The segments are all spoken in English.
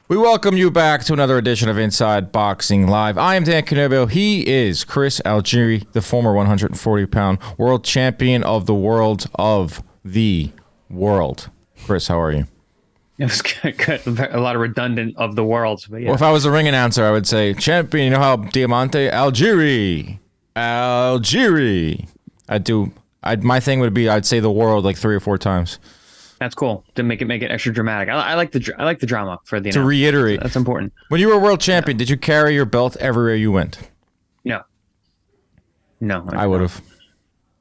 We welcome you back to another edition of Inside Boxing Live. I am Dan Canelo. He is Chris Algieri, the former 140-pound world champion of the world of the world. Chris, how are you? It was good. A lot of redundant of the worlds, but yeah. Well, if I was a ring announcer, I would say, champion, you know how Diamante? Algieri. My thing would be I'd say the world like 3 or 4 times. That's cool to make it extra dramatic. I like the drama for the to reiterate. That's important. When you were world champion, did you carry your belt everywhere you went? No, I would have.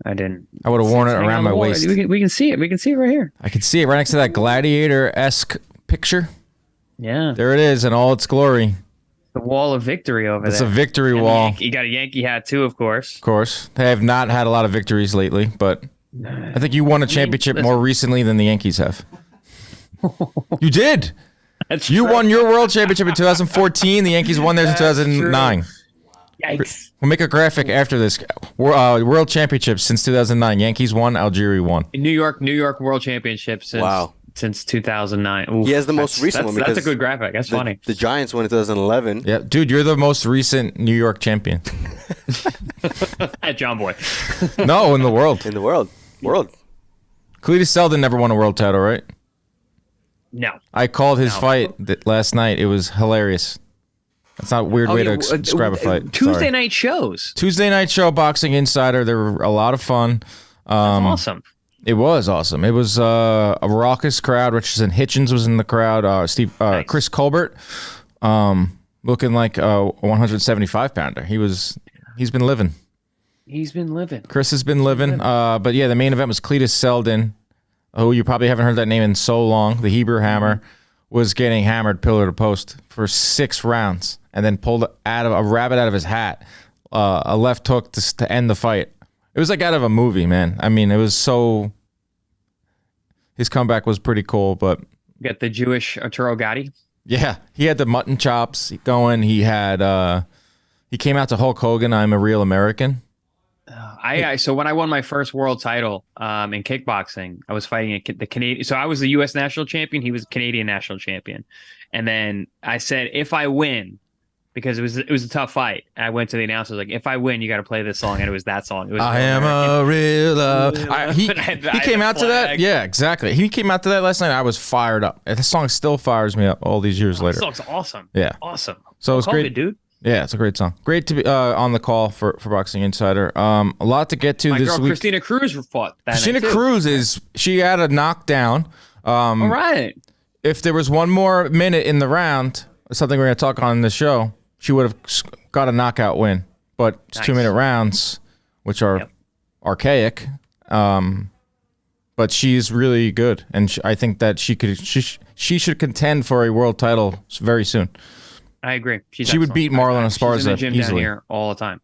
I didn't. I would have worn it around my waist. We can see it. We can see it right here. I can see it right next to that gladiator-esque picture. Yeah, there it is in all its glory. The wall of victory over there. It's a victory wall. You got a Yankee hat too, of course. Of course. They have not had a lot of victories lately, but I think you won a championship more recently than the Yankees have. You did. That's you true. won your world championship in 2014. The Yankees won theirs in 2009. True. Yikes. We'll make a graphic after this. World championships since 2009. Yankees won, Algeria won. New York World Championship since 2009. Oof, he has the most recent one. That's a good graphic. That's funny. The Giants won in 2011. Yeah, dude, you're the most recent New York champion. At John Boy. No, in the world. In the world. Cletus Selden never won a world title, right? No. I called his fight last night. It was hilarious. That's not a weird way to describe a fight. Tuesday night shows. Tuesday night show, Boxing Insider. They were a lot of fun. That's awesome. It was awesome. It was a raucous crowd. Richardson Hitchens was in the crowd. Nice. Chris Colbert, looking like a 175-pounder. He's been living. He's been living. Chris has been living. But yeah, the main event was Cletus Selden, who you probably haven't heard that name in so long. The Hebrew Hammer was getting hammered pillar to post for 6 rounds, and then pulled a rabbit out of his hat, a left hook to end the fight. It was like out of a movie, man. I mean, it was so. His comeback was pretty cool, but You got the Jewish Arturo Gatti. yeah, he had the mutton chops going. He had he came out to Hulk Hogan. I'm a real American. So when I won my first world title in kickboxing, I was fighting the Canadian. So I was the U.S. national champion. He was Canadian national champion. And then I said, if I win, because it was a tough fight. I went to the announcer like, if I win, you got to play this song, and it was that song. It was I am a real. He came out to that. Yeah, exactly. He came out to that last night. I was fired up. The song still fires me up all these years later. The song's awesome. Yeah, awesome. So it was great, dude. Yeah, it's a great song. Great to be on the call for Boxing Insider. A lot to get to My this girl week. Christina Cruz fought that Christina night, too. Cruz she had a knockdown. All right. If there was one more minute in the round, something we're going to talk on the show, she would have got a knockout win. But it's Nice. 2-minute rounds, which are archaic. But she's really good, and I think that she should contend for a world title very soon. I agree. She would beat Marlon Esparza She's in the gym easily. down here all the time.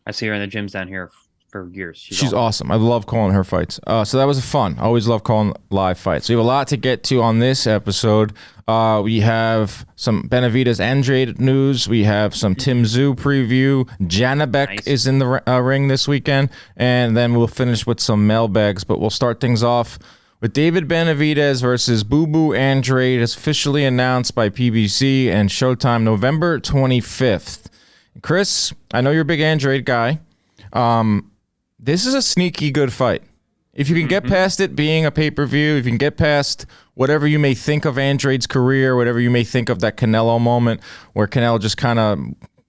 I see her in the gyms down here for years. She's awesome. I love calling her fights. So that was fun. I always love calling live fights. We have a lot to get to on this episode. We have some Benavidez-Andrade news. We have some Tszyu preview. Janabek is in the ring this weekend. And then we'll finish with some mailbags. But we'll start things off with David Benavidez versus Boo Boo Andrade, is officially announced by PBC and Showtime November 25th. Chris, I know you're a big Andrade guy. This is a sneaky good fight. If you can get past it being a pay-per-view, if you can get past whatever you may think of Andrade's career, whatever you may think of that Canelo moment where Canelo just kind of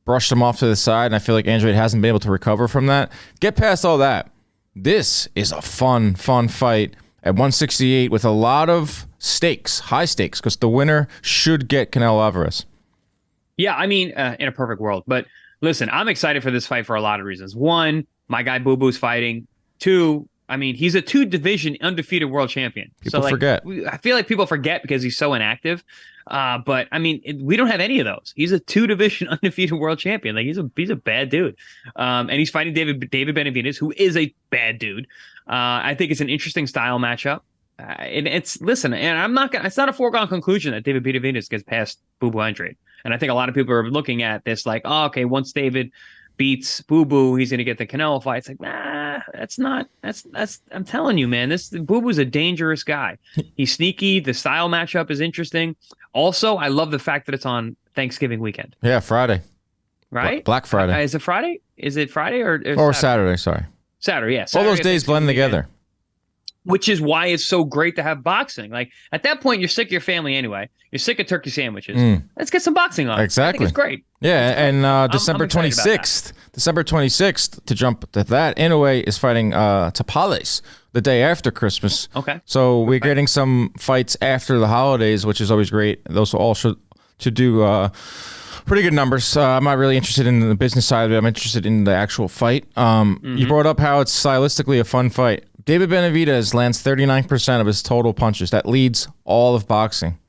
brushed him off to the side, and I feel like Andrade hasn't been able to recover from that. Get past all that. This is a fun fight at 168 with a lot of stakes, high stakes, because the winner should get Canelo Alvarez. Yeah, I mean, in a perfect world. But listen, I'm excited for this fight for a lot of reasons. One, my guy Boo Boo's fighting. Two, I mean, he's a 2-division undefeated world champion. People forget. I feel like people forget because he's so inactive. But I mean, we don't have any of those. He's a 2-division undefeated world champion. Like he's a bad dude. And he's fighting David Benavidez, who is a bad dude. I think it's an interesting style matchup. And it's not a foregone conclusion that David Benavidez gets past Boo Boo Andrade. And I think a lot of people are looking at this like, oh, okay, once David beats Boo Boo, he's going to get the Canelo fight. It's like, nah, that's not that's I'm telling you, man, this Boo Boo's a dangerous guy. He's sneaky. The style matchup is interesting. Also, I love the fact that it's on Thanksgiving weekend. Yeah, Friday. Right? Black Friday. Is it Friday? Is it Friday or Saturday? Sorry. Saturday, yeah. All Saturday those days blend together. Which is why it's so great to have boxing. Like at that point, you're sick of your family anyway. You're sick of turkey sandwiches. Let's get some boxing on. Exactly. I think it's great. Yeah, and December I'm excited about 26th. December 26th, to jump to that, Inoue is fighting Tapales the day after Christmas. Okay. So we're getting some fights after the holidays, which is always great. Those will all should do pretty good numbers. I'm not really interested in the business side of it. I'm interested in the actual fight. You brought up how it's stylistically a fun fight. David Benavidez lands 39% of his total punches. That leads all of boxing.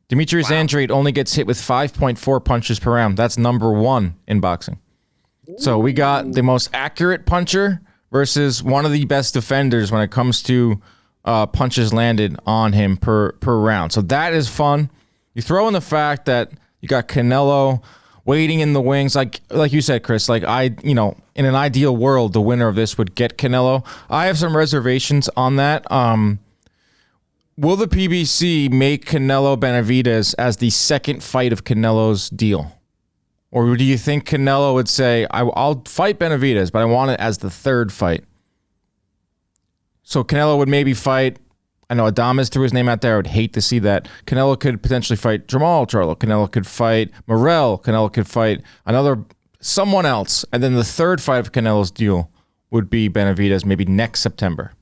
Demetrius Andrade only gets hit with 5.4 punches per round. That's number 1 in boxing. So we got the most accurate puncher versus one of the best defenders when it comes to punches landed on him per round. So that is fun. You throw in the fact that you got Canelo waiting in the wings, like you said, Chris. Like in an ideal world, the winner of this would get Canelo. I have some reservations on that. Will the PBC make Canelo Benavidez as the second fight of Canelo's deal, or do you think Canelo would say, "I'll fight Benavidez, but I want it as the third fight"? So Canelo would maybe fight. I know Adames threw his name out there. I would hate to see that. Canelo could potentially fight Jamal Charlo. Canelo could fight Morrell. Canelo could fight someone else. And then the third fight of Canelo's deal would be Benavidez maybe next September.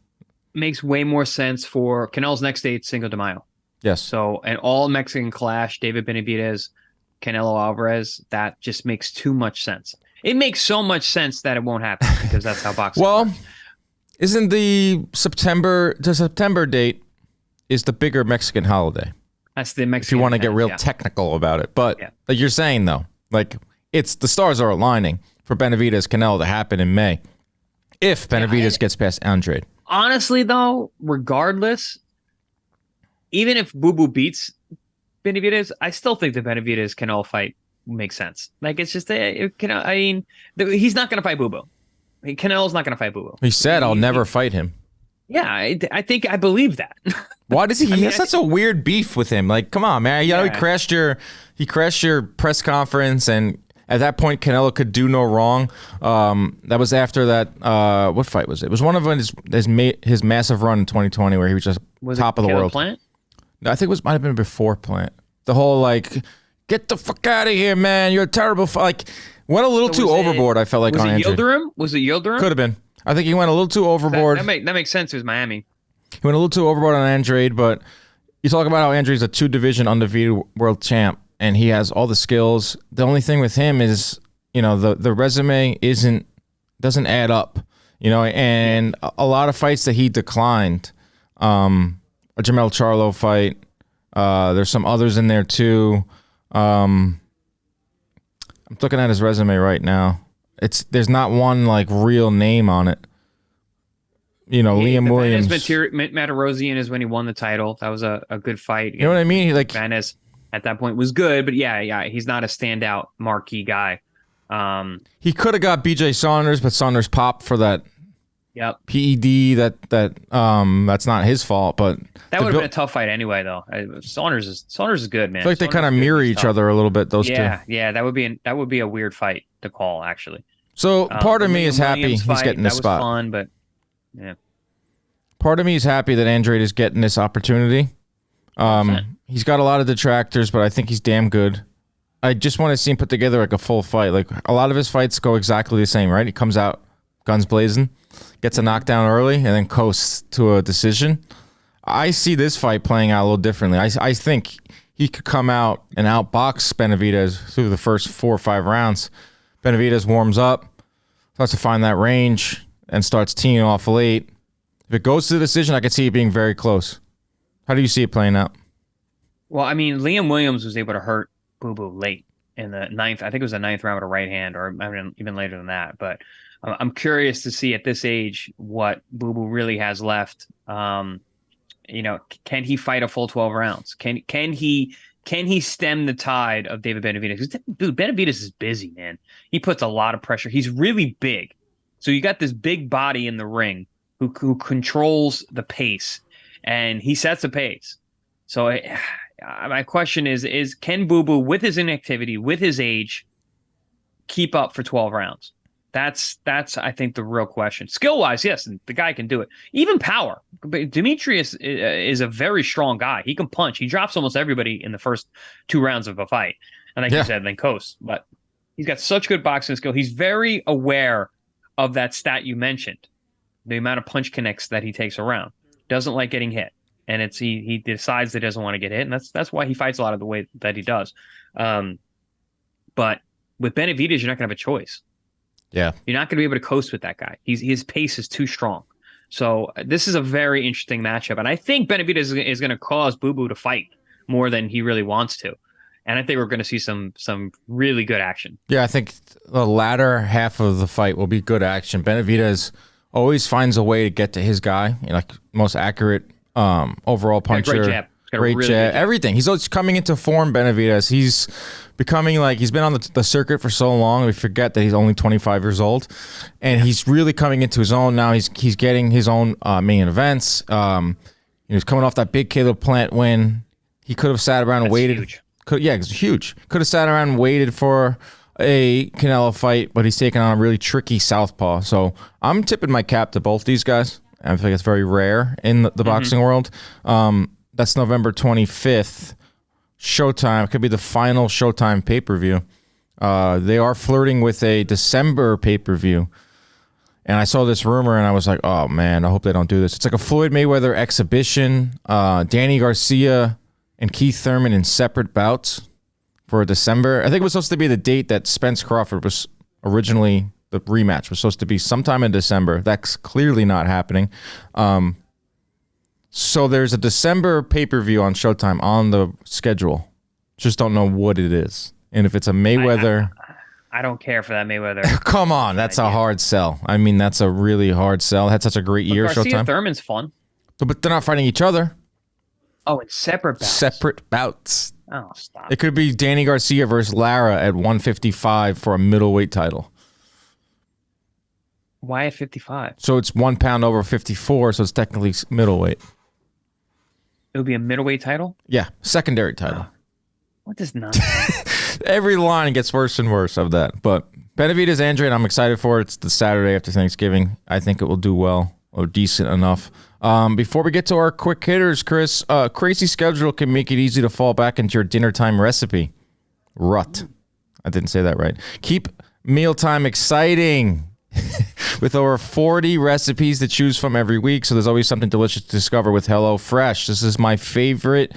Makes way more sense for Canelo's next date, Cinco de Mayo. Yes. So an all Mexican clash, David Benavidez, Canelo Alvarez, that just makes too much sense. It makes so much sense that it won't happen because that's how boxing works. Isn't the September date is the bigger Mexican holiday? That's the Mexican. If you want to get real technical about it. But like you're saying, though, like the stars are aligning for Benavidez Canelo to happen in May if Benavidez gets past Andrade. Honestly, though, regardless, even if Boo Boo beats Benavidez, I still think the Benavidez Canelo fight makes sense. Like it's just he's not going to fight Boo Boo. Canelo's not going to fight Boo Boo. He said, "I'll never fight him." Yeah, I think I believe that. Why does he? He has such a weird beef with him. Like, come on, man. He crashed your press conference, and at that point, Canelo could do no wrong. That was after that. What fight was it? It was one of his massive run in 2020 where he was just top of the world. Plant? No, I think it might have been before Plant. The whole get the fuck out of here, man. You're a terrible. Went a little too overboard, I felt like, on Andrade. Was it Yildirim? Could have been. I think he went a little too overboard. That makes sense. It was Miami. He went a little too overboard on Andrade, but you talk about how Andrade's a 2-division undefeated world champ, and he has all the skills. The only thing with him is, the resume doesn't add up, and a lot of fights that he declined. A Jamel Charlo fight. There's some others in there too. I'm looking at his resume right now. There's not one real name on it. Liam Williams. Matarosian is when he won the title. That was a good fight. You know what I mean? Vaness at that point was good, but he's not a standout marquee guy. He could have got BJ Saunders, but Saunders popped for that PED. That's not his fault, but that would have been a tough fight anyway, though. Saunders is good, man. I feel like they kind of mirror each other a little bit. Those two. Yeah, that would be a weird fight to call, actually. So part of me is happy he's getting this spot. That was fun, but yeah. Part of me is happy that Andrade is getting this opportunity. He's got a lot of detractors, but I think he's damn good. I just want to see him put together a full fight. Like a lot of his fights go exactly the same, right? He comes out guns blazing, gets a knockdown early, and then coasts to a decision. I see this fight playing out a little differently. I think he could come out and outbox Benavidez through the first 4 or 5 rounds. Benavidez warms up, starts to find that range, and starts teeing off late. If it goes to the decision, I could see it being very close. How do you see it playing out? Well, I mean, Liam Williams was able to hurt Boo Boo late in the 9th. I think it was the 9th round with a right hand, or even later than that. But I'm curious to see at this age what Boo Boo really has left. Can he fight a full 12 rounds? Can he stem the tide of David Benavidez? Dude, Benavidez is busy, man. He puts a lot of pressure. He's really big. So you got this big body in the ring who controls the pace, and he sets the pace. So my question is can Boo Boo, with his inactivity, with his age, keep up for 12 rounds? That's I think the real question. Skill-wise, yes, the guy can do it. Even power. But Demetrius is a very strong guy. He can punch. He drops almost everybody in the first 2 rounds of a fight. And like you said, then coast. But he's got such good boxing skill. He's very aware of that stat you mentioned, the amount of punch connects that he takes around. Doesn't like getting hit. And it's he decides that he doesn't want to get hit. And that's why he fights a lot of the way that he does. But with Benavidez, you're not going to have a choice. Yeah. You're not going to be able to coast with that guy. His pace is too strong. So this is a very interesting matchup. And I think Benavidez is going to cause Boo Boo to fight more than he really wants to. And I think we're going to see some really good action. Yeah, I think the latter half of the fight will be good action. Benavidez always finds a way to get to his guy, like most accurate overall puncher. Great jab. Great really jab. Everything. He's always coming into form, Benavidez. He's becoming he's been on the circuit for so long. We forget that he's only 25 years old. And he's really coming into his own now. He's getting his own main events. He was coming off that big Caleb Plant win. He could have sat around and waited. Huge. It's huge. Could have sat around and waited for a Canelo fight, but he's taking on a really tricky southpaw. So I'm tipping my cap to both these guys. I think it's very rare in the boxing world. That's November 25th. Showtime. It could be the final Showtime pay-per-view. They are flirting with a December pay-per-view. And I saw this rumor, and I was like, oh, man, I hope they don't do this. It's like a Floyd Mayweather exhibition. Danny Garcia and Keith Thurman in separate bouts for December. I think it was supposed to be the date that Spence Crawford was originally, the rematch was supposed to be sometime in December. That's clearly not happening. So there's a December pay-per-view on Showtime on the schedule. Just don't know what it is. And if it's a Mayweather... I don't care for that Mayweather. Come on, that's a hard sell. I mean, that's a really hard sell. Had such a great year, Garcia Showtime. Thurman's fun. But they're not fighting each other. Oh, it's separate bouts. Separate bouts. Oh, stop. It could be Danny Garcia versus Lara at 155 for a middleweight title. Why at 55? So it's 1 pound over 54, so it's technically middleweight. It would be a middleweight title? Yeah, secondary title. What does nonsense? Every line gets worse and worse of that. But Benavidez-Andrade, I'm excited for it. It's the Saturday after Thanksgiving. I think it will do well or decent enough. Before we get to our quick hitters, Chris, crazy schedule can make it easy to fall back into your dinner time recipe. Rut. I didn't say that right. Keep mealtime exciting. With over 40 recipes to choose from every week, so there's always something delicious to discover with HelloFresh. This is my favorite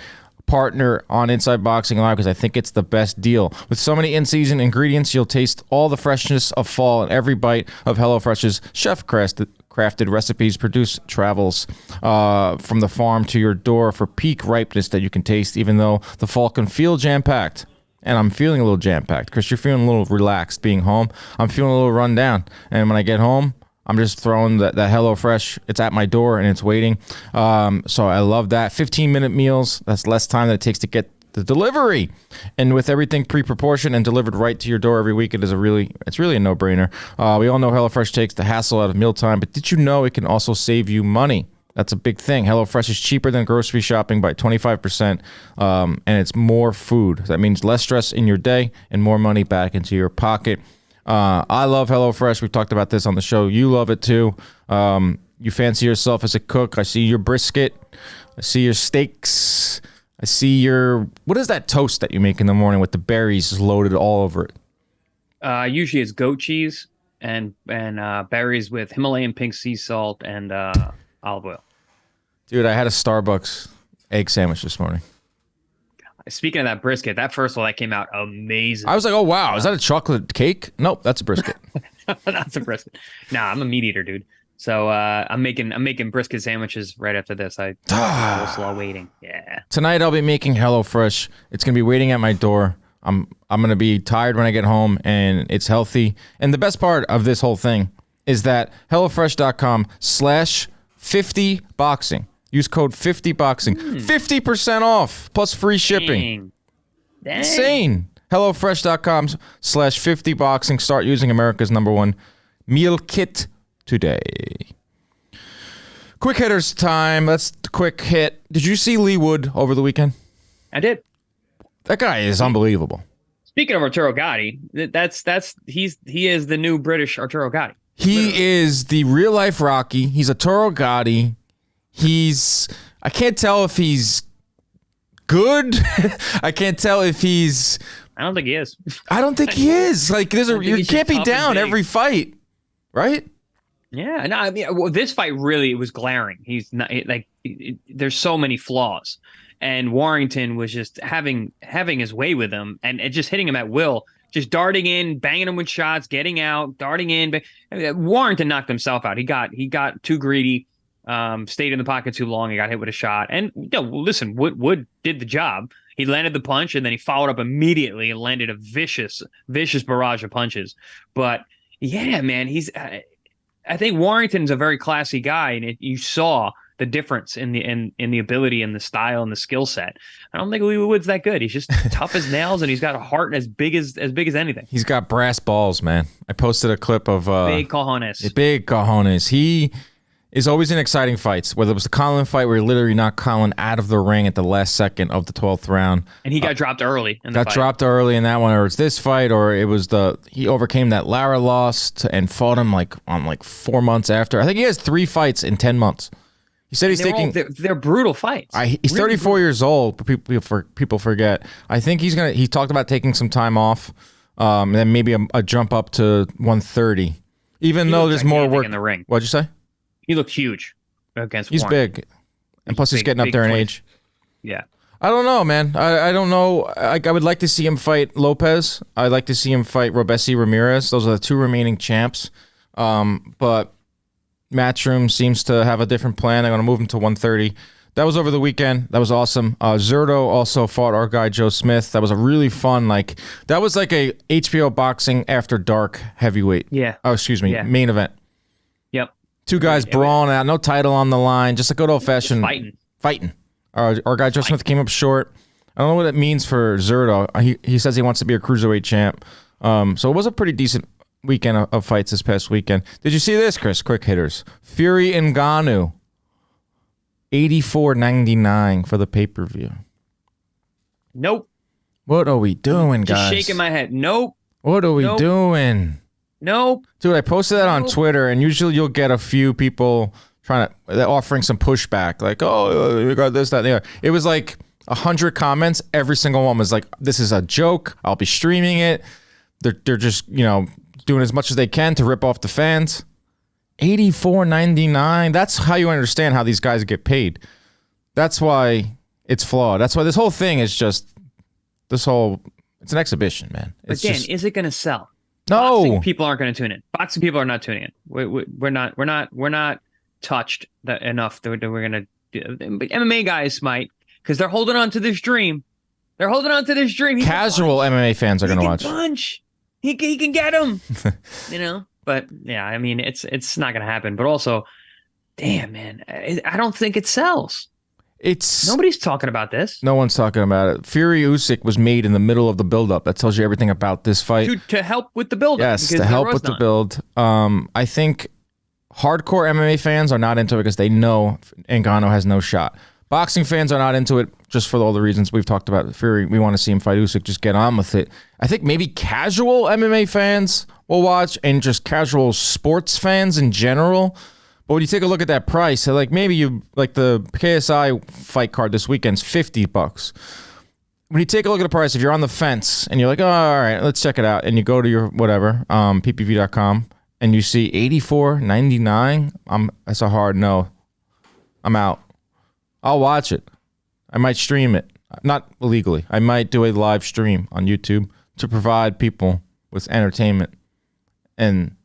partner on Inside Boxing Live because I think it's the best deal. With so many in-season ingredients, you'll taste all the freshness of fall in every bite of HelloFresh's chef-crafted recipes. Produce travels from the farm to your door for peak ripeness that you can taste, even though the fall can feel jam-packed. And I'm feeling a little jam-packed because you're feeling a little relaxed being home. I'm feeling a little run down. And when I get home, I'm just throwing that HelloFresh. It's at my door and it's waiting. So I love that. 15-minute meals. That's less time than it takes to get the delivery. And with everything pre-proportioned and delivered right to your door every week, it's really a no-brainer. We all know HelloFresh takes the hassle out of mealtime, but did you know it can also save you money? That's a big thing. HelloFresh is cheaper than grocery shopping by 25%, and it's more food. That means less stress in your day and more money back into your pocket. I love HelloFresh. We've talked about this on the show. You love it too. You fancy yourself as a cook. I see your brisket. I see your steaks. I see your... What is that toast that you make in the morning with the berries loaded all over it? Usually it's goat cheese and berries with Himalayan pink sea salt and olive oil. Dude, I had a Starbucks egg sandwich this morning. Speaking of that brisket, that first one that came out amazing. I was like, oh, wow. Is that a chocolate cake? Nope, that's a brisket. That's a brisket. Nah, I'm a meat eater, dude. So I'm making brisket sandwiches right after this. I slow waiting. Yeah. Tonight I'll be making HelloFresh. It's going to be waiting at my door. I'm going to be tired when I get home, and it's healthy. And the best part of this whole thing is that HelloFresh.com/50boxing. Use code 50boxing. 50% off plus free shipping. Dang. Insane. HelloFresh.com/50boxing. Start using America's #1 meal kit today. Quick hitters time. That's the quick hit. Did you see Leigh Wood over the weekend? I did. That guy is unbelievable. Speaking of Arturo Gatti, he is the new British Arturo Gatti. He is the real life Rocky. He's Arturo Gatti. I can't tell if he's good. I can't tell if he's. I don't think he is. I don't think he is. Like you can't be down every fight, right? Yeah, no, I mean, this fight really was glaring. He's not there's so many flaws, and Warrington was just having his way with him, and just hitting him at will, just darting in, banging him with shots, getting out, darting in. Warrington knocked himself out. He got too greedy, stayed in the pocket too long. He got hit with a shot, and listen, Wood did the job. He landed the punch, and then he followed up immediately and landed a vicious barrage of punches. But yeah, man, I think Warrington's a very classy guy, and you saw the difference in the ability and the style and the skill set. I don't think Leigh Wood's that good. He's just tough as nails, and he's got a heart as big as anything. He's got brass balls, man. I posted a clip of big cojones. Big cojones. He is always in exciting fights. Whether it was the Colin fight where he literally knocked Colin out of the ring at the last second of the 12th round, and he got dropped early. Dropped early in that one, or it's this fight, or it was he overcame that Lara loss and fought him on 4 months after. I think he has 3 fights in 10 months. He said they're brutal fights. He's 34 years old, but people forget. I think he talked about taking some time off, and then maybe a jump up to 130. Even though there's more work in the ring. What'd you say? He looked huge against He's Warren. big. And plus he's getting up there in age. Yeah. I don't know, man. I don't know. I would like to see him fight Lopez. I'd like to see him fight Robesi Ramirez. Those are the 2 remaining champs. But Matchroom seems to have a different plan. They're going to move him to 130. That was over the weekend. That was awesome. Zerto also fought our guy Joe Smith. That was a really fun, that was like a HBO boxing after dark heavyweight. Yeah. Oh, excuse me. Yeah. Main event. Yep. 2 guys brawling out, no title on the line, just a good old-fashioned fighting. Our guy Joe Smith came up short. I don't know what it means for Zerto. He says he wants to be a cruiserweight champ. So it was a pretty decent weekend of fights this past weekend. Did you see this, Chris? Quick hitters. Fury-Ngannou, $84.99 for the pay-per-view. Nope. What are we doing, guys? Just shaking my head. Nope. What are we doing? Nope. Dude, I posted that on Twitter, and usually you'll get a few people offering some pushback, like, oh, we got this, that, and the other. It was like 100 comments. Every single one was like, this is a joke. I'll be streaming it. They're just, doing as much as they can to rip off the fans. $84.99. That's how you understand how these guys get paid. That's why it's flawed. That's why this whole thing is just it's an exhibition, man. But Dan, is it going to sell? No, Boxing people aren't going to tune in. Boxing people are not tuning in. We're not touched enough that we're going to. MMA guys might, because they're holding on to this dream. They're holding on to this dream. Casual MMA fans are going to watch. Punch. He can get him. But yeah, I mean, it's not going to happen. But also, damn, man, I don't think it sells. Nobody's talking about this. No one's talking about it. Fury Usyk was made in the middle of the build-up. That tells you everything about this fight. To help with the build-up. Yes, to help with the build. I think hardcore MMA fans are not into it because they know Ngannou has no shot. Boxing fans are not into it just for all the reasons we've talked about. Fury, we want to see him fight Usyk. Just get on with it. I think maybe casual MMA fans will watch, and just casual sports fans in general. But when you take a look at that price, maybe the KSI fight card this weekend's $50. When you take a look at the price, if you're on the fence and you're like, oh, all right, let's check it out, and you go to your whatever, ppv.com, and you see $84.99, that's a hard no. I'm out. I'll watch it. I might stream it. Not illegally. I might do a live stream on YouTube to provide people with entertainment. And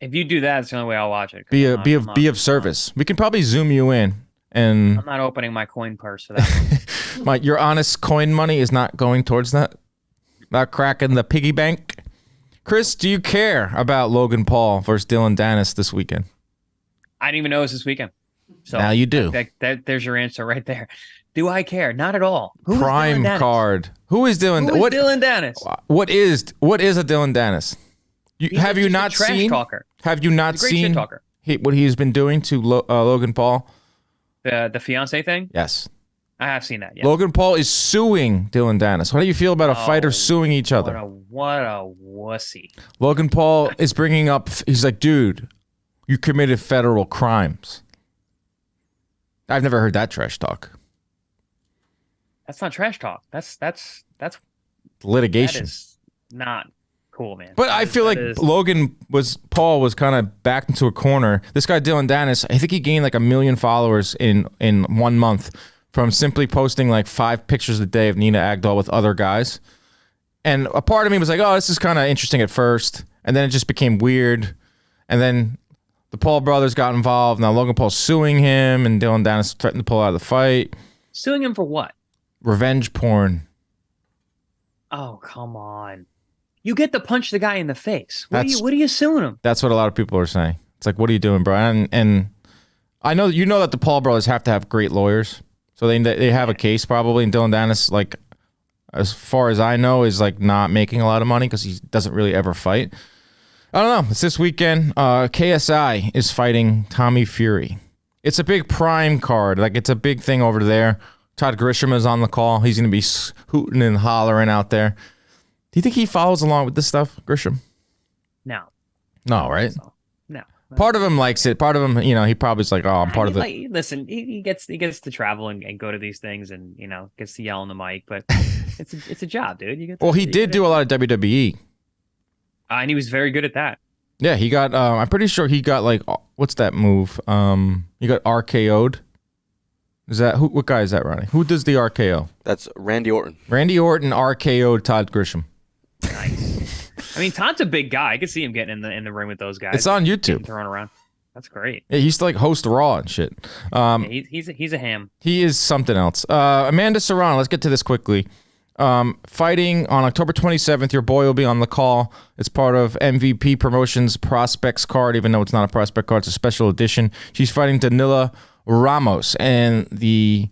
if you do that, it's the only way I'll watch it. Be of service. We can probably zoom you in, and I'm not opening my coin purse for that. Your honest coin money is not going towards that. Not cracking the piggy bank. Chris, do you care about Logan Paul versus Dylan Dennis this weekend? I didn't even know it was this weekend. So now you do. There's your answer right there. Do I care? Not at all. Prime card. Who is Dylan? Dylan Dennis? What is a Dylan Dennis? Have you not seen? Talker. Have you not seen? Talker. what he's been doing to Logan Paul? The fiance thing? Yes. I have seen that. Yes. Logan Paul is suing Dylan Dennis. How do you feel about a fighter suing each other? What a wussy. Logan Paul is bringing up, he's like, dude, you committed federal crimes. I've never heard that trash talk. That's not trash talk. That's litigation. That is not cool, man. But I feel like Paul was kind of backed into a corner. This guy Dylan Dennis, I think he gained like 1 million followers in 1 month from simply posting like 5 pictures a day of Nina Agdal with other guys. And a part of me was like, oh, this is kind of interesting at first. And then it just became weird. And then the Paul brothers got involved. Now Logan Paul's suing him, and Dylan Dennis threatened to pull out of the fight. Suing him for what? Revenge porn. Oh, come on. You get to punch the guy in the face. What are you suing him? That's what a lot of people are saying. It's like, what are you doing, Brian? And I know that the Paul brothers have to have great lawyers. So they have a case probably, and Dylan Dennis, like, as far as I know, is like not making a lot of money because he doesn't really ever fight. I don't know. It's this weekend. KSI is fighting Tommy Fury. It's a big prime card. Like, it's a big thing over there. Todd Grisham is on the call. He's going to be hooting and hollering out there. Do you think he follows along with this stuff, Grisham? No. No, right? So. No. Part of him likes it. Part of him, he probably's like, oh, I'm part of the... Like, listen, he gets to travel and go to these things and, gets to yell on the mic, but it's a job, dude. He did do a lot of WWE. And he was very good at that. Yeah, he got, I'm pretty sure he got like, what's that move? He got RKO'd. What guy is that, Ronnie? Who does the RKO? That's Randy Orton. Randy Orton RKO'd Todd Grisham. Nice. I mean, Todd's a big guy. I could see him getting in the ring with those guys. It's on YouTube. Thrown around. That's great. Yeah, he used to like host Raw and shit. He's a ham. He is something else. Amanda Serrano, let's get to this quickly. Fighting on October 27th, your boy will be on the call. It's part of MVP Promotions Prospects card, even though it's not a prospect card, it's a special edition. She's fighting Danila Ramos, and the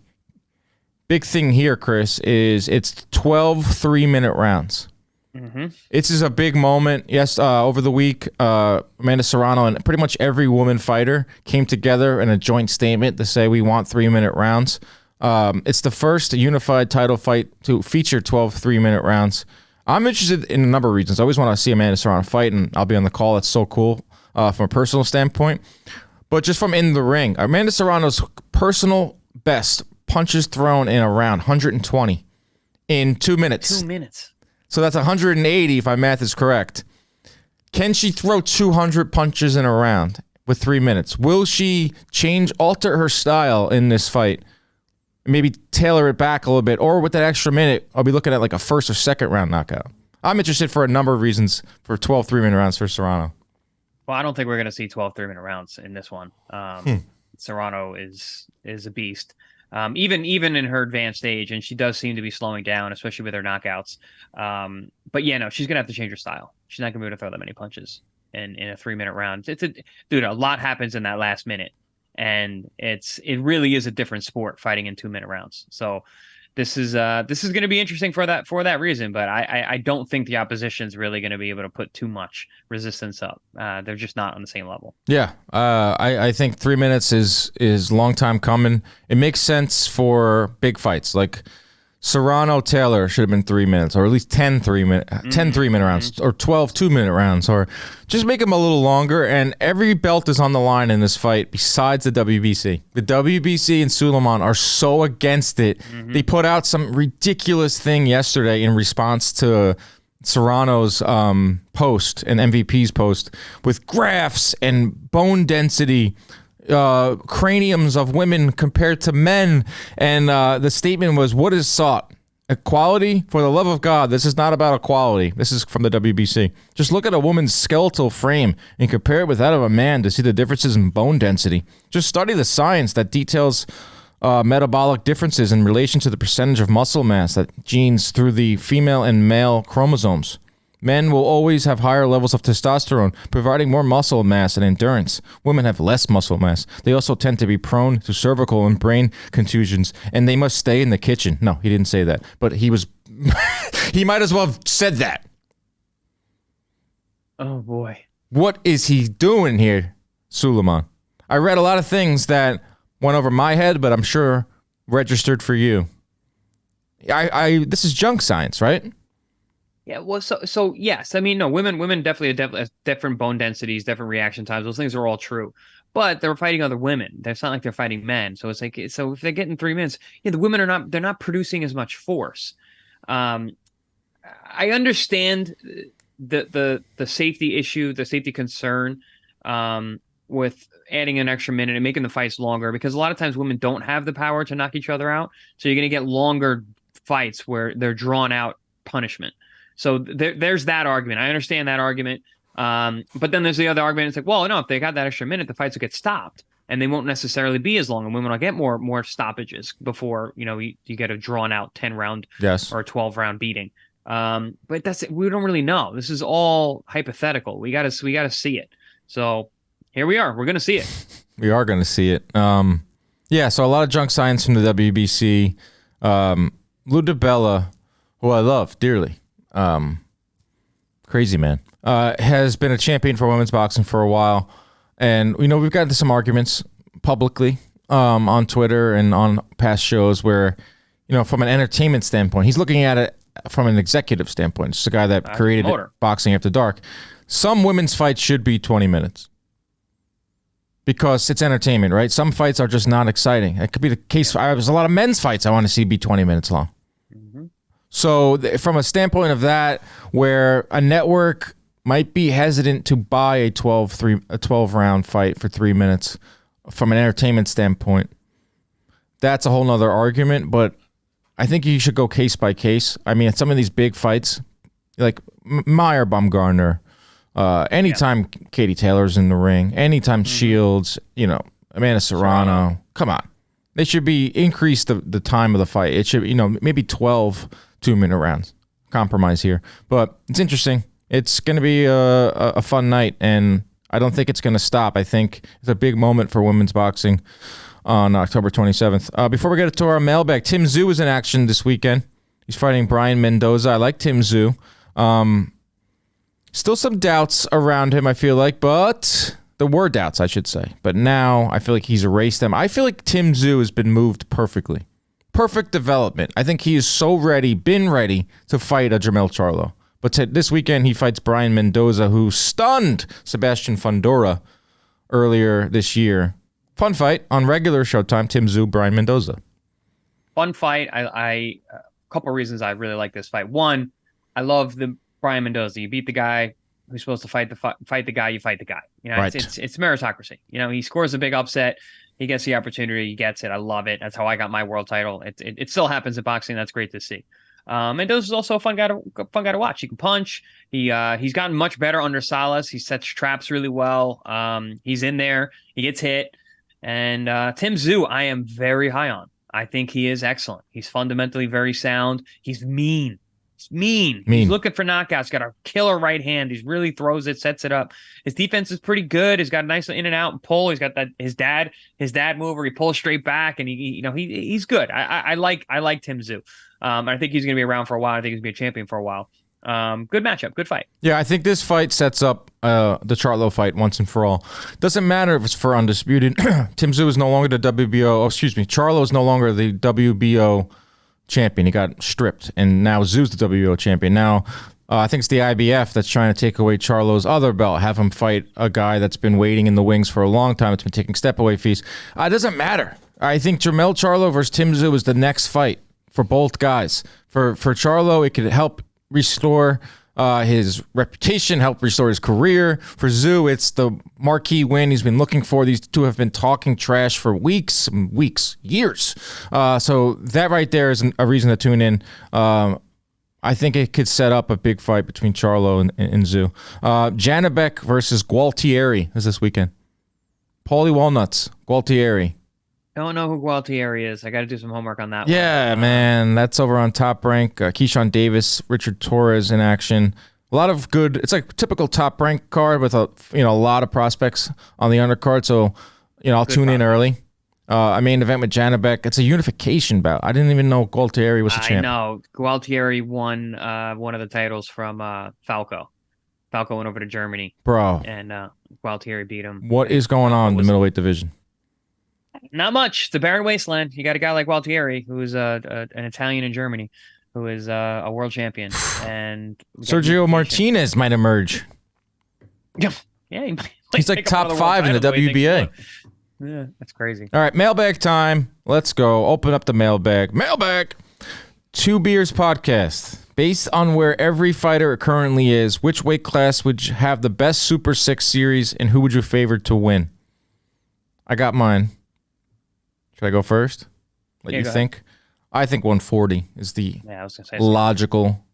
big thing here, Chris, is it's 12 3-minute rounds. Mm-hmm. This is a big moment. Yes, over the week, Amanda Serrano and pretty much every woman fighter came together in a joint statement to say we want 3-minute rounds. It's the first unified title fight to feature 12 3-minute rounds. I'm interested in a number of reasons. I always want to see Amanda Serrano fight, and I'll be on the call. That's so cool from a personal standpoint. But just from in the ring, Amanda Serrano's personal best punches thrown in a round, 120 in 2 minutes. 2 minutes. So that's 180 if my math is correct. Can she throw 200 punches in a round with 3 minutes? Will she alter her style in this fight? Maybe tailor it back a little bit, or with that extra minute, I'll be looking at like a first or second round knockout. I'm interested for a number of reasons for 12 3-minute rounds for Serrano. Well, I don't think we're going to see 12 3-minute rounds in this one. Serrano is a beast, even in her advanced age, and she does seem to be slowing down, especially with her knockouts. But yeah, no, she's going to have to change her style. She's not going to be able to throw that many punches in a 3-minute round. Dude, a lot happens in that last minute. And it really is a different sport fighting in 2-minute rounds. So this is going to be interesting for that reason. But I don't think the opposition's really going to be able to put too much resistance up. They're just not on the same level. Yeah, I think 3 minutes is long time coming. It makes sense for big fights like Serrano Taylor should have been 3 minutes, or at least 10 3-minute rounds, or 12 2-minute rounds, or just make them a little longer. And every belt is on the line in this fight besides the WBC. The WBC and Suleiman are so against it. Mm-hmm. They put out some ridiculous thing yesterday in response to Serrano's post and MVP's post with graphs and bone density, craniums of women compared to men, and the statement was, what is sought? Equality? For the love of God, this is not about equality. This is from the WBC. Just look at a woman's skeletal frame and compare it with that of a man to see the differences in bone density. Just study the science that details metabolic differences in relation to the percentage of muscle mass that genes through the female and male chromosomes. Men will always have higher levels of testosterone, providing more muscle mass and endurance. Women have less muscle mass. They also tend to be prone to cervical and brain contusions, and they must stay in the kitchen. No, he didn't say that, but he might as well have said that. Oh, boy. What is he doing here? Suleiman. I read a lot of things that went over my head, but I'm sure registered for you. This is junk science, right? Yeah, well, so yes. I mean, no, women definitely have different bone densities, different reaction times. Those things are all true. But they're fighting other women. It's not like they're fighting men. So it's like, so if they get in 3 minutes, the women they're not producing as much force. I understand the safety issue, the safety concern, with adding an extra minute and making the fights longer, because a lot of times women don't have the power to knock each other out. So you're going to get longer fights where they're drawn out punishment. So there's that argument. I understand that argument. But then there's the other argument. It's like, well, no, if they got that extra minute, the fights will get stopped and they won't necessarily be as long, and women will get more stoppages before, you get a drawn out 10-round or a 12-round beating. But we don't really know. This is all hypothetical. We got to see it. So here we are. We're going to see it. We are going to see it. Yeah, so a lot of junk science from the WBC. Lou DiBella, who I love dearly, crazy man, has been a champion for women's boxing for a while. And, we've gotten into some arguments publicly on Twitter and on past shows where, from an entertainment standpoint, he's looking at it from an executive standpoint. It's the guy that created Boxing After Dark. Some women's fights should be 20 minutes. Because it's entertainment, right? Some fights are just not exciting. It could be the case. There's a lot of men's fights I want to see be 20 minutes long. Mm-hmm. So from a standpoint of that, where a network might be hesitant to buy a 12-round fight for 3 minutes from an entertainment standpoint, that's a whole nother argument. But I think you should go case by case. I mean, some of these big fights, like Meyer Baumgartner, anytime Katie Taylor's in the ring, anytime Shields, Amanda Serrano, come on. They should be increase the time of the fight. It should, maybe 12 2-minute rounds. Compromise here. But it's interesting. It's going to be a fun night, and I don't think it's going to stop. I think it's a big moment for women's boxing on October 27th. Before we get to our mailbag, Tim Tszyu is in action this weekend. He's fighting Brian Mendoza. I like Tim Tszyu. Still some doubts around him, I feel like, but there were doubts, I should say. But now I feel like he's erased them. I feel like Tim Tszyu has been moved perfectly. Perfect development. I think he is so been ready to fight a Jermell Charlo. But this weekend he fights Brian Mendoza, who stunned Sebastian Fundora earlier this year. Fun fight on regular Showtime. Tim Tszyu, Brian Mendoza. Fun fight. A couple of reasons I really like this fight. One, I love the Brian Mendoza. You beat the guy who's supposed to fight the guy. You fight the guy. Right. It's meritocracy. He scores a big upset. He gets the opportunity. He gets it. I love it. That's how I got my world title. It still happens in boxing. That's great to see. Mendoza's also a fun guy to watch. He can punch. He's gotten much better under Salas. He sets traps really well. He's in there. He gets hit. And Tim Tszyu, I am very high on. I think he is excellent. He's fundamentally very sound. He's mean. He's mean. He's looking for knockouts. Got a killer right hand. He really throws it, sets it up. His defense is pretty good. He's got a nice in and out and pull. He's got his dad move where he pulls straight back, and he's good. I like Tim Tszyu. I think he's going to be around for a while. I think he's going to be a champion for a while. Good matchup, good fight. Yeah, I think this fight sets up the Charlo fight once and for all. Doesn't matter if it's for undisputed. Tim Tszyu is no longer the WBO. Oh, excuse me. Charlo is no longer the WBO champion. He got stripped, and now Tszyu's the WBO champion. Now, I think it's the IBF that's trying to take away Charlo's other belt, have him fight a guy that's been waiting in the wings for a long time. It's been taking step-away fees. It doesn't matter. I think Jermell Charlo versus Tim Tszyu is the next fight for both guys. For Charlo, it could help restore his reputation, help restore his career. For Tszyu, it's the marquee win he's been looking for. These two have been talking trash for weeks, years. So that right there is a reason to tune in. I think it could set up a big fight between Charlo and Tszyu. Janibek versus Gualtieri is this weekend. Paulie Walnuts, Gualtieri. Don't know who Gualtieri is. I got to do some homework on that one. Yeah, man. That's over on Top Rank. Keyshawn Davis, Richard Torres in action. A lot of good. It's like a typical Top Rank card with a lot of prospects on the undercard. So, I'll tune in early. A main event with Janibek. It's a unification bout. I didn't even know Gualtieri was a champ. I know. Gualtieri won one of the titles from Falco. Falco went over to Germany, Bro. and Gualtieri beat him. What is going on in the middleweight division? Not much. It's a barren wasteland. You got a guy like Gualtieri, who is an Italian in Germany, who is a world champion, and Sergio Martinez might emerge. Yeah, he might he's like top 5 in the WBA. Yeah, that's crazy. All right, mailbag time. Let's go. Open up the mailbag. Mailbag. Two Beers podcast. Based on where every fighter currently is, which weight class would you have the best Super 6 series, and who would you favor to win? I got mine. Should I go first? What you think? I think 140 is the logical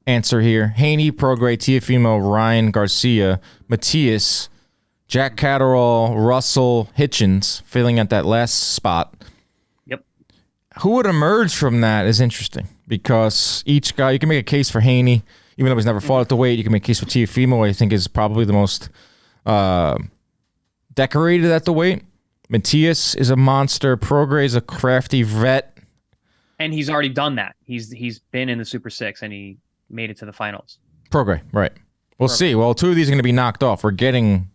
answer here. Haney, Prograis, Teofimo, Ryan, Garcia, Matias, Jack Catterall, Russell, Hitchens, filling at that last spot. Yep. Who would emerge from that is interesting because each guy, you can make a case for Haney, even though he's never fought at the weight. You can make a case for Teofimo, I think is probably the most decorated at the weight. Matias is a monster. Prograis is a crafty vet. And he's already done that. He's been in the Super 6 and he made it to the finals. Prograis, right. We'll see. Well, 2 of these are going to be knocked off. We're getting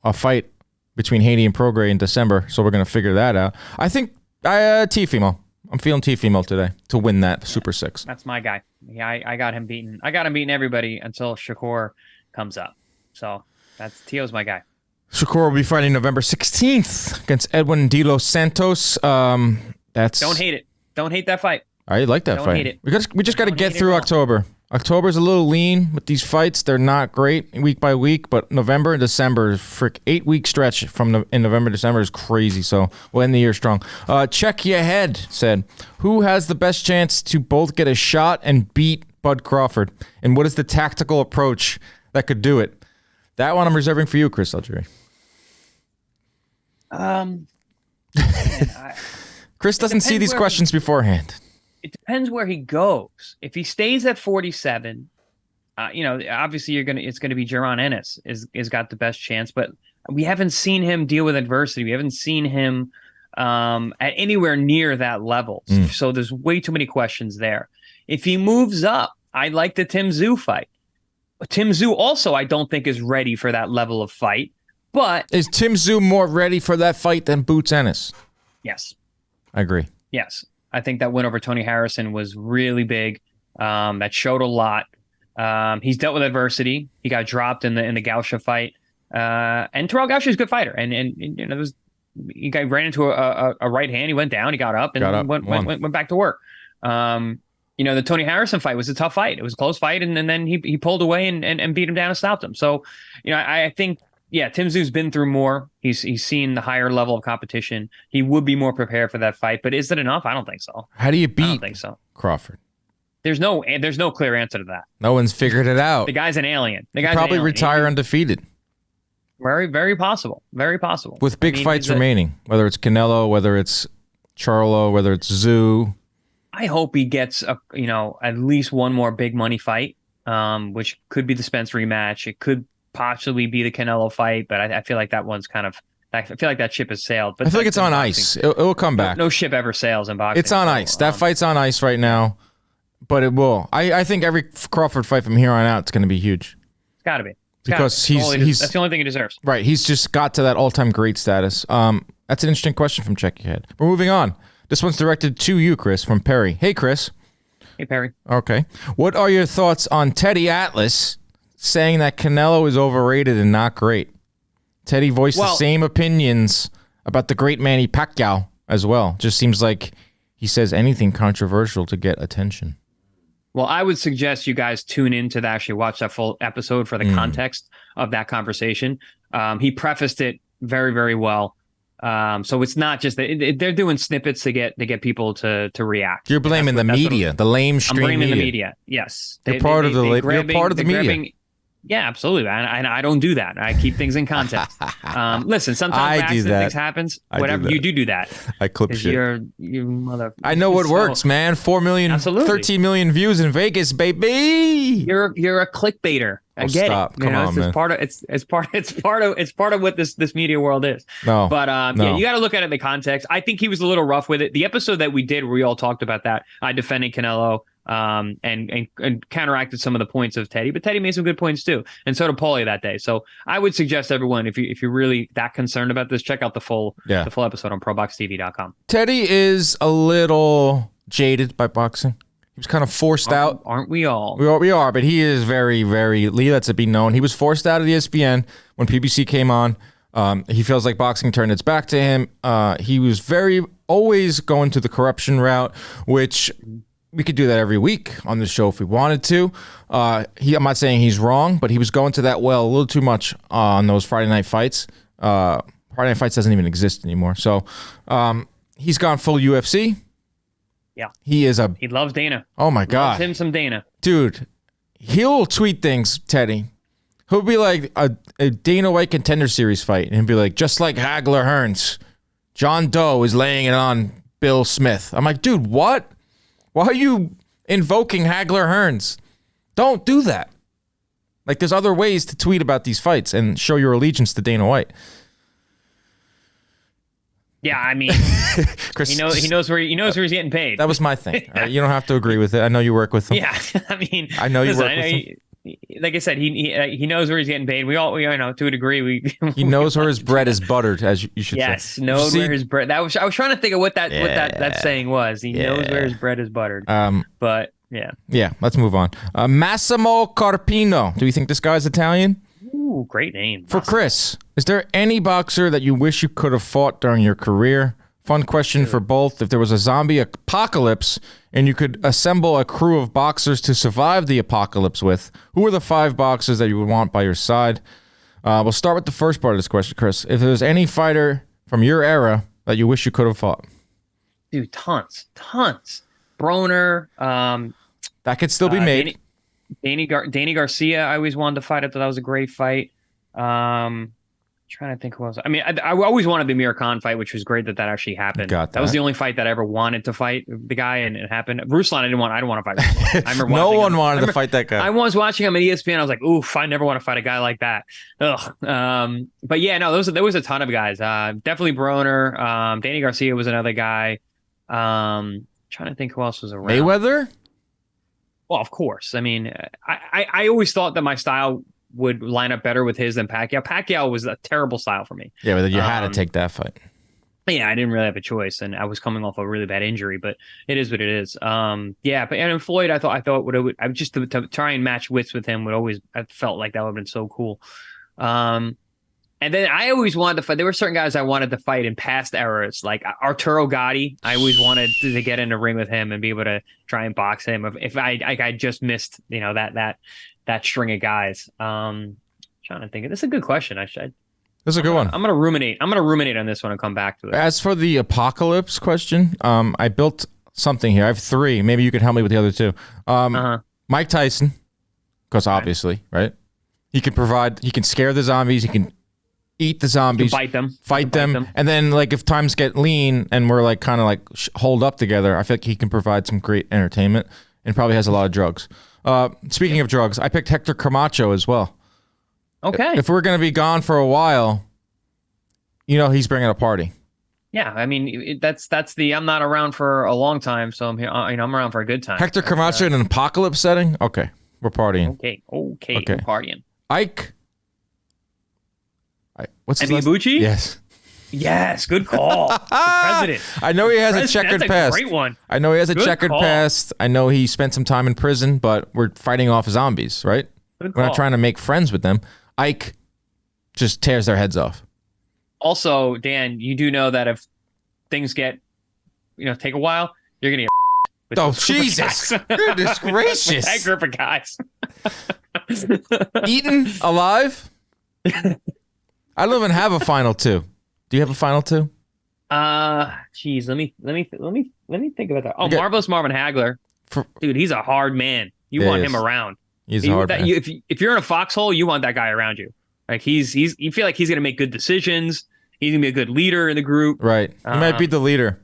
a fight between Haney and Prograis in December, so we're going to figure that out. I think Teofimo. I'm feeling Teofimo today to win that Super 6. That's my guy. Yeah, I got him beaten. I got him beating everybody until Shakur comes up. So Teo's my guy. Shakur will be fighting November 16th against Edwin De Los Santos. Don't hate it. Don't hate that fight. I like that Don't fight. hate it. We just got to get through October. October's a little lean with these fights. They're not great week by week, but November and December, 8-week stretch in November, December is crazy. So we'll end the year strong. Check your head said, who has the best chance to both get a shot and beat Bud Crawford? And what is the tactical approach that could do it? That one I'm reserving for you, Chris Algieri. Chris doesn't see these questions beforehand. It depends where he goes. If he stays at 47, obviously it's going to be Jaron Ennis is got the best chance, but we haven't seen him deal with adversity. We haven't seen him at anywhere near that level. So there's way too many questions there. If he moves up, I like the Tim Tszyu fight. Tim Tszyu also, I don't think is ready for that level of fight, but is Tim Tszyu more ready for that fight than Boots Ennis? Yes. I agree. Yes. I think that win over Tony Harrison was really big. That showed a lot. He's dealt with adversity. He got dropped in the Gausha fight. And Terrell Gausha is a good fighter. And he ran into a right hand. He went down. He got up and went back to work. The Tony Harrison fight was a tough fight. It was a close fight, and then he pulled away and beat him down and stopped him. So, I think. Yeah, Tim Tszyu's been through more. He's seen the higher level of competition. He would be more prepared for that fight, but is it enough? I don't think so. How do you beat I don't think so. Crawford? There's no clear answer to that. No one's figured it out. The guy's an alien. The guy's probably retire undefeated. Very, very possible. Very possible. With big fights remaining, whether it's Canelo, whether it's Charlo, whether it's Tszyu. I hope he gets at least one more big money fight, which could be the Spence rematch. It could possibly be the Canelo fight, but I feel like that one's I feel like that ship has sailed. But I feel like it's on ice. It will come back. No ship ever sails in boxing. It's on ice. That fight's on ice right now, but it will. I think every Crawford fight from here on out is going to be huge. It's got to be. Because that's the only thing he deserves. Right. He's just got to that all-time great status. That's an interesting question from Check Your Head. We're moving on. This one's directed to you, Chris, from Perry. Hey, Chris. Hey, Perry. Okay. What are your thoughts on Teddy Atlas saying that Canelo is overrated and not great? Teddy voiced the same opinions about the great Manny Pacquiao as well. Just seems like he says anything controversial to get attention. Well, I would suggest you guys tune in to actually watch that full episode for the context of that conversation. He prefaced it very, very well. So it's not just that they're doing snippets to get people to react. You're blaming the media, the lamestream media. I'm blaming the media. Yes, you're part of the media. Yeah, absolutely. And I don't do that. I keep things in context. Listen, sometimes things happens. Whatever you do that. I clip shit. You mother. I know what works, man. 4 million, absolutely. 13 million views in Vegas, baby. You're a clickbaiter. I get stop. it. Come on, man. It's part of what this media world is. No, but yeah, you got to look at it in the context. I think he was a little rough with it. The episode that we did, where we all talked about that, I defended Canelo. and counteracted some of the points of Teddy. But Teddy made some good points too, and so did Paulie that day. So I would suggest everyone, if you're really that concerned about this, check out the full episode on ProBoxTV.com. Teddy is a little jaded by boxing. He was kind of forced out. Aren't we all? We are, but he is very, very, Lee, lets it be known. He was forced out of the ESPN when PBC came on. He feels like boxing turned its back to him. He was always going to the corruption route, which we could do that every week on the show if we wanted to. I'm not saying he's wrong, but he was going to that well a little too much on those Friday night fights. Friday night fights doesn't even exist anymore. So he's gone full UFC. Yeah. He loves Dana. Oh my God. Loves him some Dana. Dude, he'll tweet things, Teddy. He'll be like a Dana White Contender Series fight, and he'll be like, just like Hagler Hearns, John Doe is laying it on Bill Smith. I'm like, dude, what? Why are you invoking Hagler Hearns? Don't do that. Like, there's other ways to tweet about these fights and show your allegiance to Dana White. Yeah, I mean, Chris, he knows where he's getting paid. That was my thing. All right? You don't have to agree with it. I know you work with him. Yeah, I mean, I know you work with him. Like I said, he knows where he's getting paid. We all know to a degree. He knows where his bread is buttered, as you should say. Yes, knows where his bread. I was trying to think of what that saying was. He knows where his bread is buttered. But yeah. Yeah. Let's move on. Massimo Carpino. Do you think this guy's Italian? Ooh, great name. For Chris, is there any boxer that you wish you could have fought during your career? Fun question for both. If there was a zombie apocalypse and you could assemble a crew of boxers to survive the apocalypse with, who are the 5 boxers that you would want by your side? We'll start with the first part of this question, Chris. If there's any fighter from your era that you wish you could have fought? Dude, tons. Broner. That could still be made. Danny Garcia, I always wanted to fight. I thought that was a great fight. Trying to think who else. I mean, I always wanted the Amir Khan fight, which was great that actually happened. That was the only fight that I ever wanted to fight the guy, and it happened. Ruslan, I didn't want to fight Ruslan. I remember no one wanted to fight that guy. I was watching him at ESPN. I was like, oof, I never want to fight a guy like that. Ugh. But yeah, no, there was a ton of guys. Definitely Broner. Danny Garcia was another guy. Trying to think who else was around. Mayweather? Well, of course. I mean, I always thought that my style would line up better with his than Pacquiao. Pacquiao was a terrible style for me. Yeah, but you had to take that fight. Yeah, I didn't really have a choice, and I was coming off a really bad injury, but it is what it is. Yeah, but and Floyd, I thought I just to try and match wits with him I felt like that would have been so cool. And then I always wanted to fight. There were certain guys I wanted to fight in past eras, like Arturo Gatti. I always wanted to get in a ring with him and be able to try and box him. If I just missed, that string of guys. Trying to think. This is a good question. This is a good one. I'm gonna ruminate on this one and come back to it. As for the apocalypse question, I built something here. I have 3. Maybe you can help me with the other 2. Mike Tyson, because obviously, right? He can scare the zombies. He can eat the zombies, fight them, and then like if times get lean and we're like kind of like hold up together, I feel like he can provide some great entertainment and probably has a lot of drugs. Speaking of drugs, I picked Hector Camacho as well. Okay. If we're gonna be gone for a while, he's bringing a party. Yeah, I mean that's the I'm not around for a long time, so I'm here. I'm around for a good time. Hector Camacho in an apocalypse setting. Okay, we're partying. Okay, we're partying. Ike. What's his Ibuchi? Yes, good call. The president. I know he has a checkered past. That's a great one. I know he has a checkered past. I know he spent some time in prison, but we're fighting off zombies, right? We're not trying to make friends with them. Ike just tears their heads off. Also, Dan, you do know that if things get, take a while, you're gonna get. Oh Jesus! Goodness gracious! That group of guys. Eaten alive. I don't even have a final 2. Do you have a final 2? Geez, let me think about that. Oh, Marvelous Marvin Hagler, dude, he's a hard man. You want him around. He's a hard man. If you're in a foxhole, you want that guy around you. Like you feel like he's gonna make good decisions. He's gonna be a good leader in the group. Right. He might be the leader.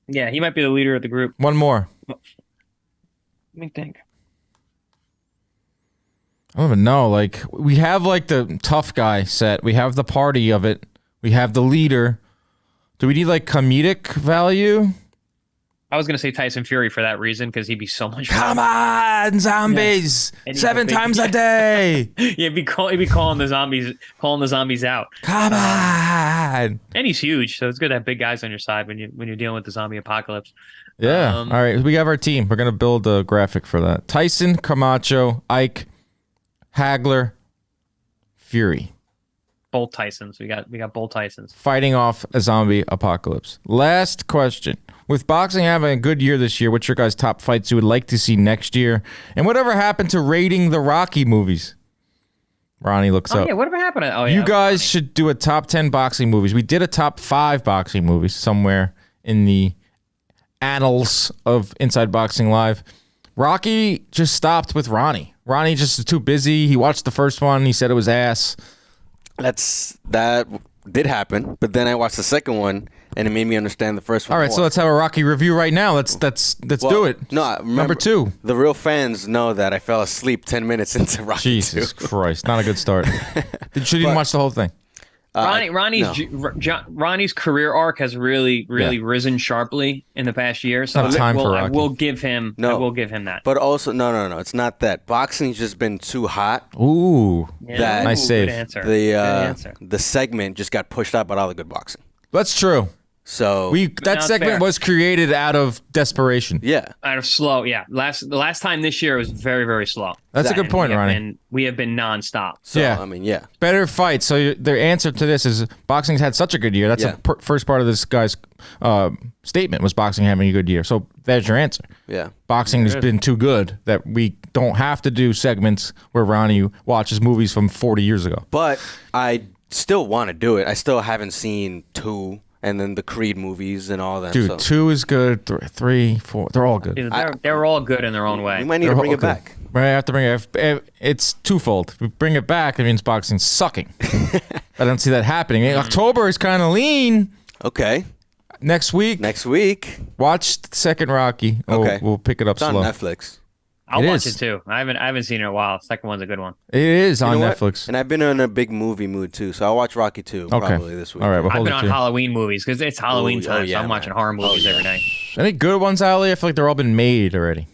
Yeah, he might be the leader of the group. One more. Let me think. I don't even know. Like, we have like the tough guy set. We have the party of it. We have the leader. Do we need like comedic value? I was gonna say Tyson Fury for that reason because he'd be so much fun. Come on, zombies! And he's 7 a big- times a day. Yeah, he'd be calling the zombies out. Come on. And he's huge, so it's good to have big guys on your side when you're dealing with the zombie apocalypse. Yeah. All right. We have our team. We're gonna build a graphic for that. Tyson, Camacho, Ike, Hagler, Fury. Both Tysons. We got both Tysons. Fighting off a zombie apocalypse. Last question. With boxing having a good year this year, what's your guys' top fights you would like to see next year? And whatever happened to rating the Rocky movies? Ronnie looks up. Yeah, whatever happened to You guys should do a top 10 boxing movies. We did a top 5 boxing movies somewhere in the annals of Inside Boxing Live. Rocky just stopped with Ronnie. Ronnie just is too busy. He watched the first one. He said it was ass. That did happen, but then I watched the second one, and it made me understand the first one. All right, more. so let's have a Rocky review right now. Let's do it. No, I remember, Number 2. The real fans know that I fell asleep 10 minutes into Rocky Jesus 2. Christ, not a good start. You should even watch the whole thing. Ronnie's career arc has really risen sharply in the past year. So Not time for Rocky. I will give him that. But also, no, it's not that. Boxing's just been too hot. Ooh, That- nice save. Good answer. The Good answer. the segment just got pushed out by all the good boxing. That's true. So That not segment fair. was created out of desperation. yeah, Out of slow, yeah. The last time this year was very, very slow. That's a good point, Ronnie. And we have been nonstop. so Yeah. I mean, yeah, Better fights. So the answer to this is boxing's had such a good year. That's Yeah. the first part of this guy's statement was boxing having a good year. So there's your answer. yeah. Boxing has been too good that we don't have to do segments where Ronnie watches movies from 40 years ago. But I still want to do it. I still haven't seen 2, and then the Creed movies and all that. Dude, so 2 is good. 3, 4, they're all good. Dude, they're all good in their own way. we might need to bring it Okay. back. Right, I have to bring it. It's twofold. If we bring it back, it means boxing's sucking. I don't see that happening. October is kind of lean. Okay, Next week, next week watch the second Rocky. Okay. We'll pick it up it's on slow. Netflix. I'll It watch is. it too. I haven't seen it in a while. Second one's a good one. It is on You know what? Netflix. And I've been in a big movie mood too, so I'll watch Rocky 2 probably this week. All right, well, I've hold been it on to you. Halloween movies because it's Halloween Oh, time, yeah, so I'm watching man. horror movies yeah. every night. Any good ones, Ali? I feel like they're all been made already.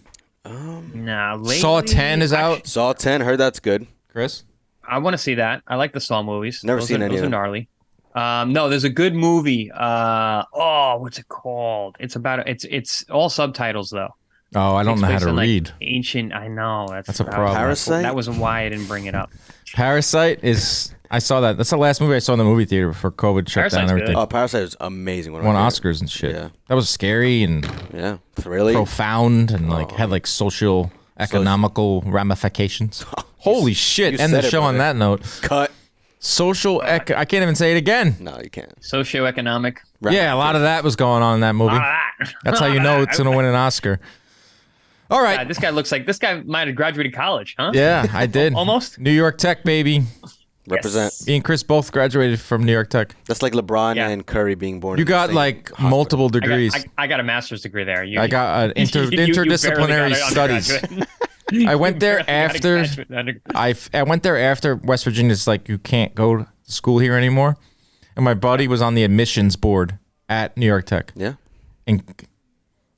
Nah, lately, Saw 10 is out. Saw 10, heard that's good. Chris? I want to see that. I like the Saw movies. Never Those seen are, any those of are them. gnarly. No, there's a good movie. What's it called? It's about it's all subtitles though. Oh, I don't know how Takes to place in, like, read. ancient. I know that's a problem. Parasite? That was why I didn't bring it up. Parasite is. I saw that. That's the last movie I saw in the movie theater before COVID shut down Parasite's everything. good. Oh, Parasite was amazing. Won Oscars and shit. Yeah. That was scary and Yeah, thrilling. profound and like had like social economical ramifications. Holy shit! You End the said it, show on brother. that note. Cut. I can't even say it again. No, you can't. Socioeconomic. Yeah, a lot of that was going on in that movie. That's how you know it's gonna win an Oscar. All right. God, this guy might have graduated college, huh? Yeah, I did. Almost. New York Tech, baby. Represent. Yes. Me and Chris both graduated from New York Tech. That's like LeBron Yeah. and Curry being born. You in the got same like hospital. multiple degrees. I got a master's degree there. I got an interdisciplinary studies. I went there after I went there after West Virginia's like you can't go to school here anymore, and my buddy was on the admissions board at New York Tech Yeah, and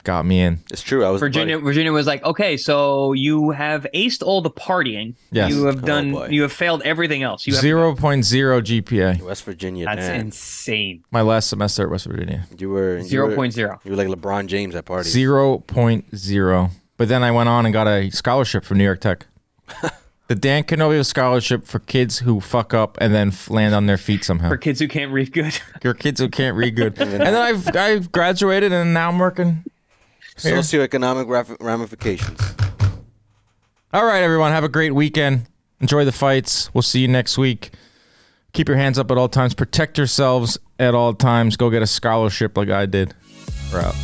got me in. it's true. I was Virginia was like, okay, so you have aced all the partying. Yes. You have boy. you have failed everything else. You have 0.0 GPA. West Virginia. That's damn. insane. My last semester at West Virginia. You were 0.0. You were like LeBron James at parties. 0.0. But then I went on and got a scholarship from New York Tech. The Dan Canobbio Scholarship for kids who fuck up and then land on their feet somehow. For kids who can't read good. Your kids who can't read good. And then I've graduated and now I'm working. here. Socioeconomic ramifications. All right, everyone. Have a great weekend. Enjoy the fights. We'll see you next week. Keep your hands up at all times. Protect yourselves at all times. Go get a scholarship like I did. We're out.